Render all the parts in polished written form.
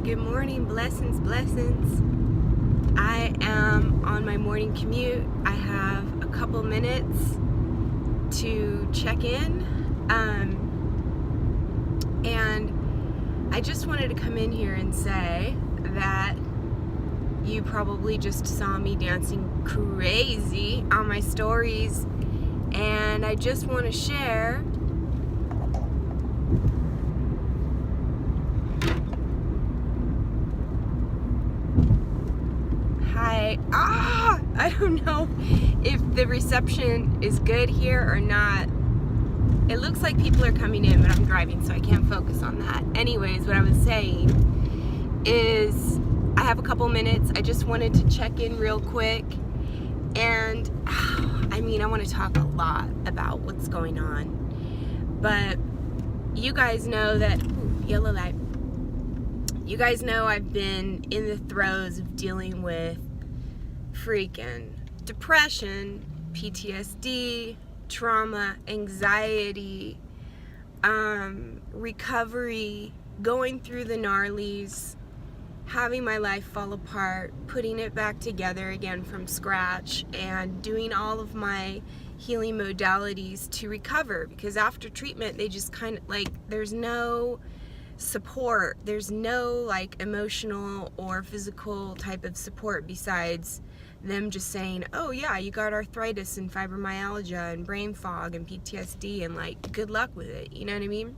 Good morning, blessings, blessings. I am on my morning commute. I have a couple minutes to check in. And I just wanted to come in here and say that you probably just saw me dancing crazy on my stories. And I just want to share I don't know if the reception is good here or not. It looks like people are coming in, but I'm driving, so I can't focus on that. Anyways, what I was saying is I have a couple minutes. I just wanted to check in real quick. And I want to talk a lot about what's going on. But you guys know that, yellow light. You guys know I've been in the throes of dealing with freaking depression, PTSD, trauma, anxiety, recovery, going through the gnarlies, having my life fall apart, putting it back together again from scratch, and doing all of my healing modalities to recover. Because after treatment, they just kind of there's no support, there's no emotional or physical type of support besides them just saying, oh yeah, you got arthritis and fibromyalgia and brain fog and PTSD, and good luck with it, you know what I mean?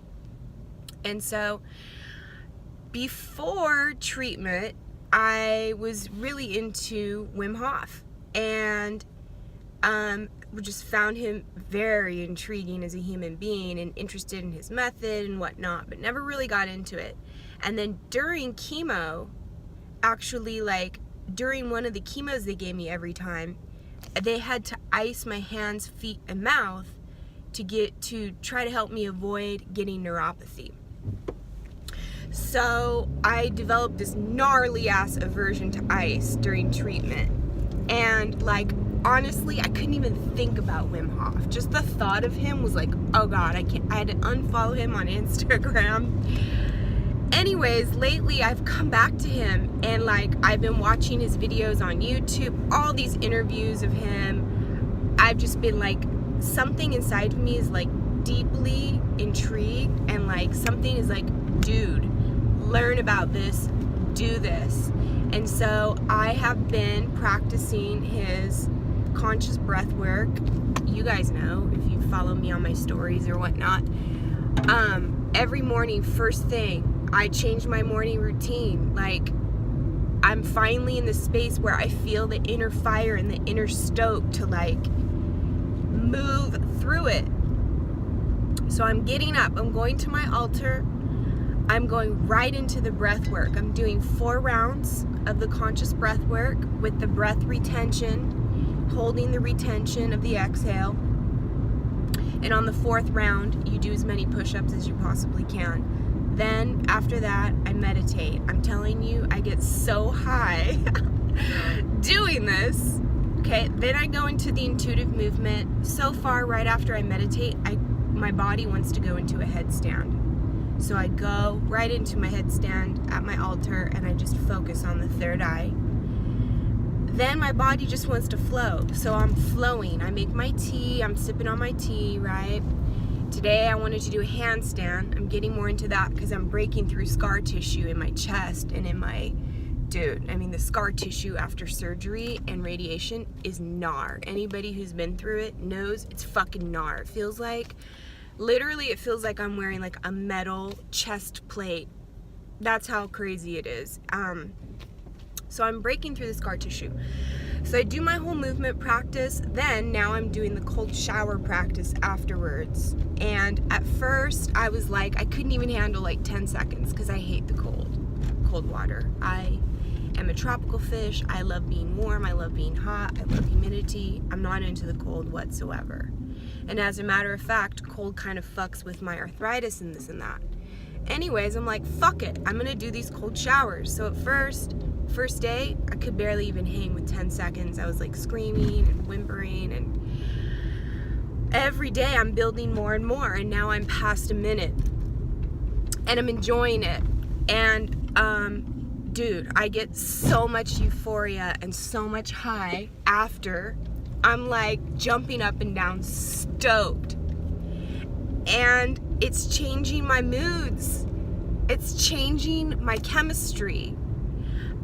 And so before treatment, I was really into Wim Hof, and just found him very intriguing as a human being and interested in his method and whatnot, but never really got into it. And then during chemo, actually during one of the chemos they gave me every time, they had to ice my hands, feet, and mouth to try to help me avoid getting neuropathy. So I developed this gnarly ass aversion to ice during treatment. And honestly, I couldn't even think about Wim Hof. Just the thought of him was oh God, I had to unfollow him on Instagram. Anyways, lately I've come back to him, and I've been watching his videos on YouTube, all these interviews of him. I've just been something inside of me is deeply intrigued, and something is dude, learn about this, do this. And so I have been practicing his conscious breath work. You guys know if you follow me on my stories or whatnot. Every morning, first thing, I change my morning routine. I'm finally in the space where I feel the inner fire and the inner stoke to move through it. So I'm getting up, I'm going to my altar, I'm going right into the breath work. I'm doing 4 rounds of the conscious breath work with the breath retention, holding the retention of the exhale. And on the 4th round, you do as many push-ups as you possibly can. Then after that, I meditate. I'm telling you, I get so high doing this. Okay, then I go into the intuitive movement. So far, right after I meditate, my body wants to go into a headstand. So I go right into my headstand at my altar, and I just focus on the 3rd eye. Then my body just wants to flow. So I'm flowing. I make my tea. I'm sipping on my tea, right? Today I wanted to do a handstand. I'm getting more into that because I'm breaking through scar tissue in my chest and in my... Dude, the scar tissue after surgery and radiation is gnar. Anybody who's been through it knows it's fucking gnar. It feels literally it feels like I'm wearing a metal chest plate. That's how crazy it is. So I'm breaking through the scar tissue. So I do my whole movement practice. Then now I'm doing the cold shower practice afterwards. And at first I was I couldn't even handle 10 seconds because I hate the cold water. I am a tropical fish. I love being warm. I love being hot. I love humidity. I'm not into the cold whatsoever. And as a matter of fact, cold kind of fucks with my arthritis and this and that. Anyways, I'm fuck it. I'm gonna do these cold showers. So at first day, I could barely even hang with 10 seconds. I was screaming and whimpering, and every day I'm building more and more, and now I'm past a minute. And I'm enjoying it. And dude, I get so much euphoria and so much high after. I'm like jumping up and down, stoked. And it's changing my moods. It's changing my chemistry.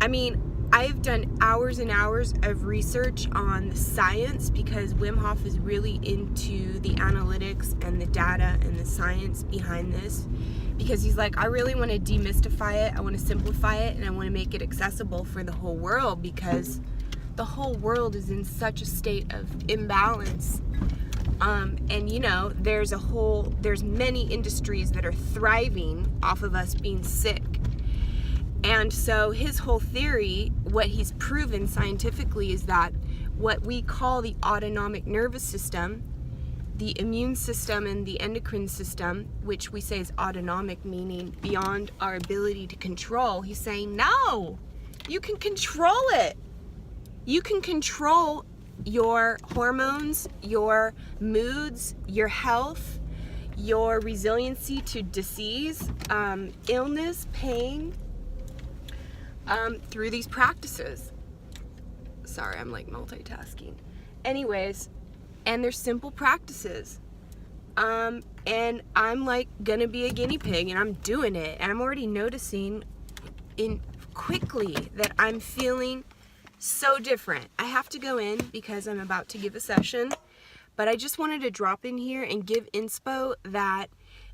I mean, I've done hours and hours of research on the science because Wim Hof is really into the analytics and the data and the science behind this. Because he's like, I really want to demystify it, I want to simplify it, and I want to make it accessible for the whole world, because the whole world is in such a state of imbalance. And you know, there's many industries that are thriving off of us being sick. And so his whole theory, what he's proven scientifically, is that what we call the autonomic nervous system, the immune system and the endocrine system, which we say is autonomic, meaning beyond our ability to control, he's saying, no, you can control it. You can control your hormones, your moods, your health, your resiliency to disease, illness, pain, through these practices. Sorry, I'm like multitasking. Anyways, and they're simple practices. And I'm like gonna be a guinea pig, and I'm doing it, and I'm already noticing quickly that I'm feeling so different. I have to go in because I'm about to give a session, but I just wanted to drop in here and give inspo that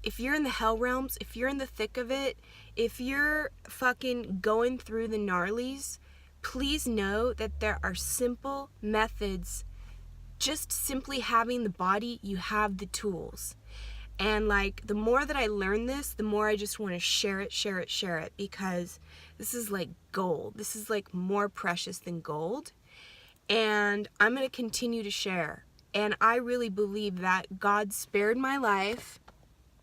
if you're in the hell realms, if you're in the thick of it, if you're fucking going through the gnarlies, please know that there are simple methods. Just simply having the body, you have the tools. And like, the more that I learn this, the more I just want to share it, because this is like gold. This is like more precious than gold. And I'm going to continue to share. And I really believe that God spared my life.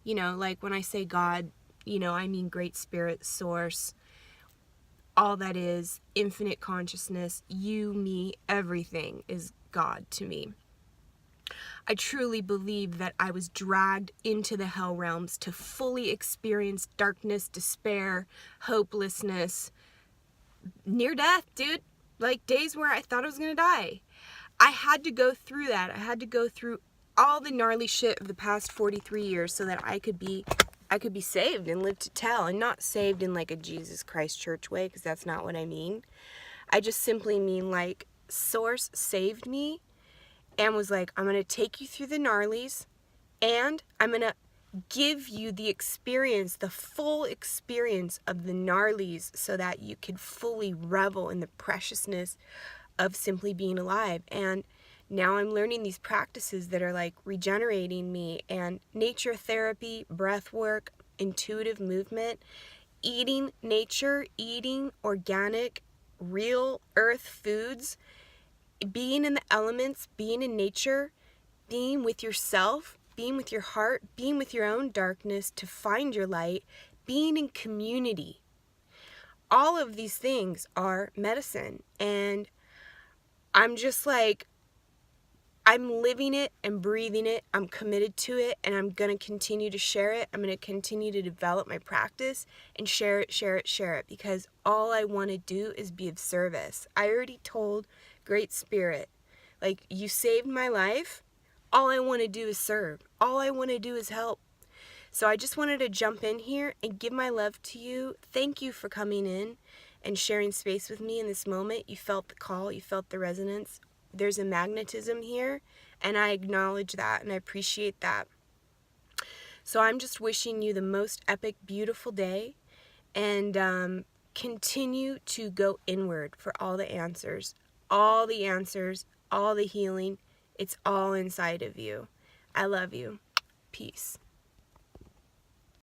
You know, like when I say God, you know, I mean Great Spirit, Source, all that is, infinite consciousness, you, me, everything is God to me. I truly believe that I was dragged into the hell realms to fully experience darkness, despair, hopelessness, near death, dude. Like days where I thought I was gonna die. I had to go through that. I had to go through all the gnarly shit of the past 43 years so that I could be saved and live to tell, and not saved in like a Jesus Christ church way, because that's not what I mean. I just simply mean like Source saved me and was like, I'm going to take you through the gnarlies, and I'm going to give you the experience, the full experience of the gnarlies, so that you could fully revel in the preciousness of simply being alive. And now I'm learning these practices that are like regenerating me, and nature therapy, breath work, intuitive movement, eating nature, eating organic, real earth foods, being in the elements, being in nature, being with yourself, being with your heart, being with your own darkness to find your light, being in community. All of these things are medicine. And I'm just like, I'm living it and breathing it. I'm committed to it, and I'm going to continue to share it. I'm going to continue to develop my practice and share it, because all I want to do is be of service. I already told Great Spirit, like, you saved my life. All I want to do is serve. All I want to do is help. So I just wanted to jump in here and give my love to you. Thank you for coming in and sharing space with me in this moment. You felt the call. You felt the resonance. There's a magnetism here, and I acknowledge that, and I appreciate that. So I'm just wishing you the most epic, beautiful day, and continue to go inward for all the answers, all the healing. It's all inside of you. I love you. Peace.